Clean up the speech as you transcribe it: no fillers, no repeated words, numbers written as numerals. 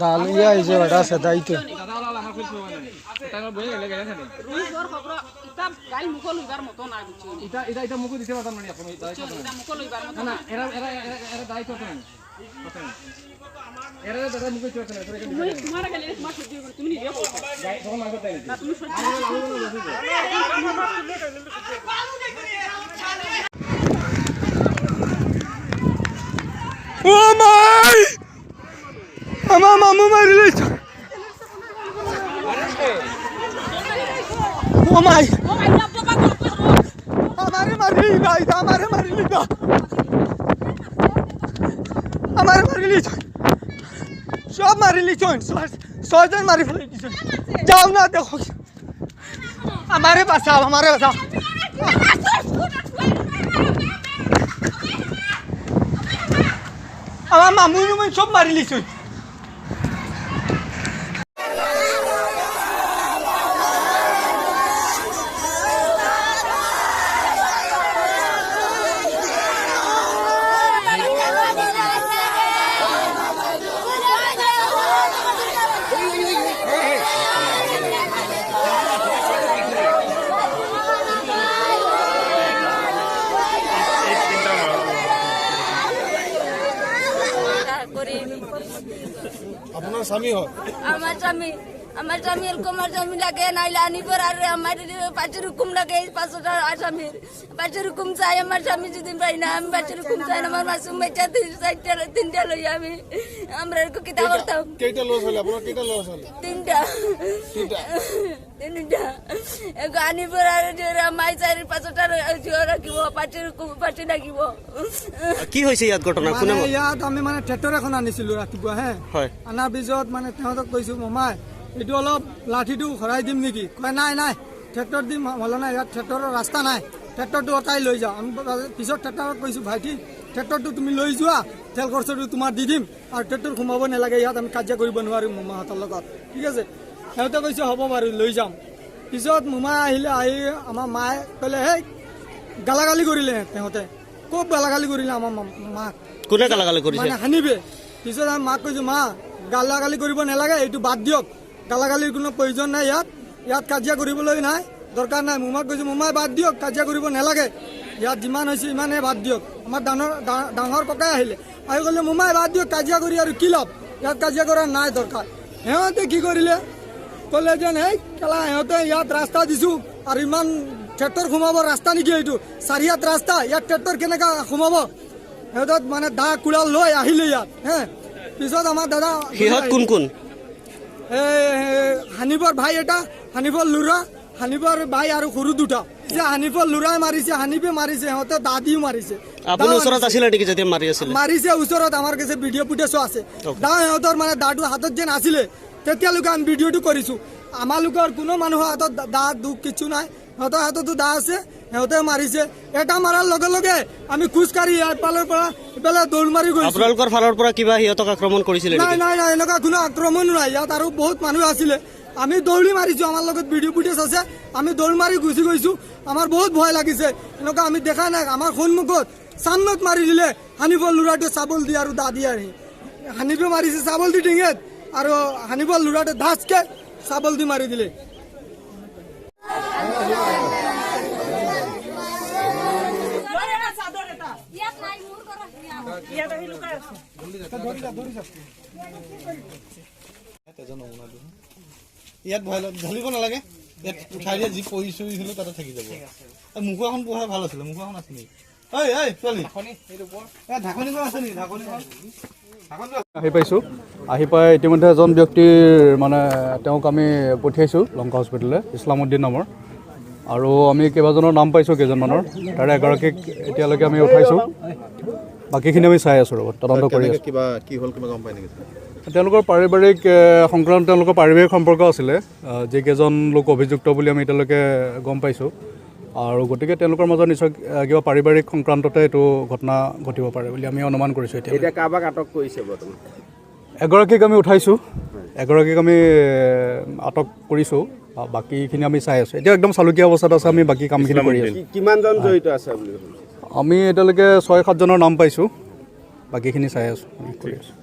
Dahlia এই যে বেটা আছে তাই তো আমার মামু মারিলে ও মাই আমারে মারিলি ভাই আমারে মারিলি না আমারে মারিলি সব মারিলি ছয়জন মারি ফেলে দিছেন যাও না দেখো আমারে বাঁচাও আমার মামু সব মারিলি আপনার স্বামী হয় আমার স্বামী এরকম আমার স্বামী লাগে নাইলে আনিবার আর আমার পাঁচের হুকুম লাগে পাঁচটা আসামির পাঁচের হুকুম চাই আমার স্বামী যদি পাই না আমি পাঁচের হুকুম চাই না আমার মাসুম বাচ্চা তিনটা লই আমরা এরকম কিতা করতাম কেইটা লস হলো আপনার কেইটা লস হলো তিনটা আনিবার আর মাই চাই পাঁচটা রাখিব পাঁচের হুকুম পাঁচে রাখিব কি হয়েছে ইয়াত ঘটনা কোনে ইয়াত আমি মানে ট্ৰেক্টৰ এখন আনিছিলো ৰাতিপুৱা হয় আনাৰ পিছত মানে তেহঁতক কৈছো মামাই এইটো অলপ লাঠিটো খৰাই দিম নেকি কয় নাই ট্ৰেক্টৰ দিম হ'লে নাই ইয়াত ট্ৰেক্টৰৰ ৰাস্তা নাই ট্ৰেক্টৰটো অঁতাই লৈ যাওঁ আমি পিছত ট্ৰেক্টৰক কৈছোঁ ভাইটি ট্ৰেক্টৰটো তুমি লৈ যোৱা তেল খৰচটো তোমাৰ দি দিম আৰু ট্ৰেক্টৰ সোমাব নালাগে ইয়াত আমি কাজিয়া কৰিব নোৱাৰিম মোমাহঁতৰ লগত ঠিক আছে সিহঁতে কৈছে হ'ব বাৰু লৈ যাম পিছত মোমা আহিলে আহি আমাৰ মায়ে ক'লে হেই গালাগালি কৰিলে তেহঁতে খুব গালাগালি কৰিলে আমাৰ মাক কোনে গালাগালি কৰিছে মানে হানিবে পিছত আমি মাক কৈছোঁ মা গালাগালি কৰিব নালাগে এইটো বাদ দিয়ক গালাগালিৰ কোনো প্ৰয়োজন নাই ইয়াত কাজিয়া কৰিবলৈ নাই দৰকাৰ নাই মোমাক কৈছোঁ মোমাই বাদ দিয়ক কাজিয়া কৰিব নালাগে ইয়াত যিমান হৈছে ইমানেই বাদ দিয়ক আমাৰ ডাঙৰ ককাই আহিলে আহি ক'লে মোমাই বাদ দিয়ক কাজিয়া কৰি আৰু কি লাভ ইয়াত কাজিয়া কৰাৰ নাই দৰকাৰ সিহঁতে কি কৰিলে ক'লে যেন এই কেলা সিহঁতে ইয়াত ৰাস্তা দিছোঁ আৰু ইমান ট্ৰেক্টৰ সোমাব ৰাস্তা নেকি এইটো চাৰিয়াত ৰাস্তা ইয়াত ট্ৰেক্টৰ কেনেকৈ সোমাব সিহঁতক মানে দা কুৰাল লৈ আহিলে ইয়াত পিছত আমাৰ দাদা সিহঁত কোন হানিফৰ ভাই এটা হানিফৰ লুৰা হানিফৰ ভাই আৰু সৰু দুটা যে হানিফৰ লুৰাই মাৰিছে হানিফে মাৰিছে সিহঁতে দাদিও মাৰিছে আপুনি ওচৰত আছিলে নেকি যেতিয়া মাৰি আছিল মাৰিছে ওচৰত আমাৰ কাছে ভিডিঅ' ফুটেজো আছে দা সিহঁতৰ মানে দাটো হাতত যেন আছিলে তেতিয়ালৈকে আমি ভিডিঅ'টো কৰিছোঁ আমালোকৰ কোনো মানুহৰ হাতত দা দুখ কিছু নাই সিহঁতৰ হাততো দা আছে সিহঁতে মাৰিছে এটা মাৰাৰ লগে লগে আমি খোজকাঢ়ি এফালৰ পৰা ইফালে দৌৰ মাৰি গৈছোঁ আপোনালোকৰ ফালৰ পৰা কিবা সিহঁতক আক্ৰমণ কৰিছিলে নাই এনেকুৱা কোনো আক্ৰমণ নাই ইয়াত আৰু বহুত মানুহ আছিলে আমি দৌৰি মাৰিছোঁ আমাৰ লগত ভিডিঅ' ফুটেজ আছে আমি দৌৰ মাৰি গুচি গৈছোঁ আমাৰ বহুত ভয় লাগিছে এনেকুৱা আমি দেখা নাই আমাৰ সন্মুখত চান্নত মাৰি দিলে হানিফৰ লুৰাটো চাবল দি আৰু দা দি আহি হানিফে মাৰিছে চাবল দি ডিঙেত আৰু হানিফৰ লুৰাটো ধাচকে চাবল দি মাৰি দিলে ইয়াত ঢালিব নালাগে ইয়াত উঠাই দিয়ে যি পৰি চৰি হলেও তাতে থাকি যাব মুখাখন পোহা ভাল আছিলে মুখাখন আছে নেকি ঢাকনিখন আছে নেকি ঢাকনিখন আহি পাইছোঁ আহি পাই ইতিমধ্যে এজন ব্যক্তিৰ মানে তেওঁক আমি পঠিয়াইছোঁ লংকা হস্পিটেললৈ ইছলামুদ্দিন নামৰ আৰু আমি কেইবাজনৰ নাম পাইছোঁ কেইজনমানৰ তাৰে এগৰাকীক এতিয়ালৈকে আমি উঠাইছোঁ বাকীখিনি আমি চাই আছোঁ ৰ'ব তদন্ত কৰি আছোঁ তেওঁলোকৰ পাৰিবাৰিক সংক্ৰান্ত তেওঁলোকৰ পাৰিবাৰিক সম্পৰ্ক আছিলে যিকেইজন লোক অভিযুক্ত বুলি আমি এতিয়ালৈকে গম পাইছোঁ আৰু গতিকে তেওঁলোকৰ মাজত নিশ্চয় কিবা পাৰিবাৰিক সংক্ৰান্ততে এইটো ঘটনা ঘটিব পাৰে বুলি আমি অনুমান কৰিছোঁ এতিয়া। এতিয়া কাৰোবাক আটক কৰিছে বৰ্তমান? এগৰাকীক আমি উঠাইছোঁ, এগৰাকীক আমি আটক কৰিছোঁ, বাকীখিনি আমি চাই আছোঁ। এতিয়া একদম চালুকীয়া অৱস্থাত আছে, আমি বাকী কামখিনি কৰি আছোঁ। কিমানজন জড়িত আছে বুলি ভাবিছে? আমি এতিয়ালৈকে 6-7 জনৰ নাম পাইছোঁ, বাকীখিনি চাই আছোঁ, কৰি আছোঁ।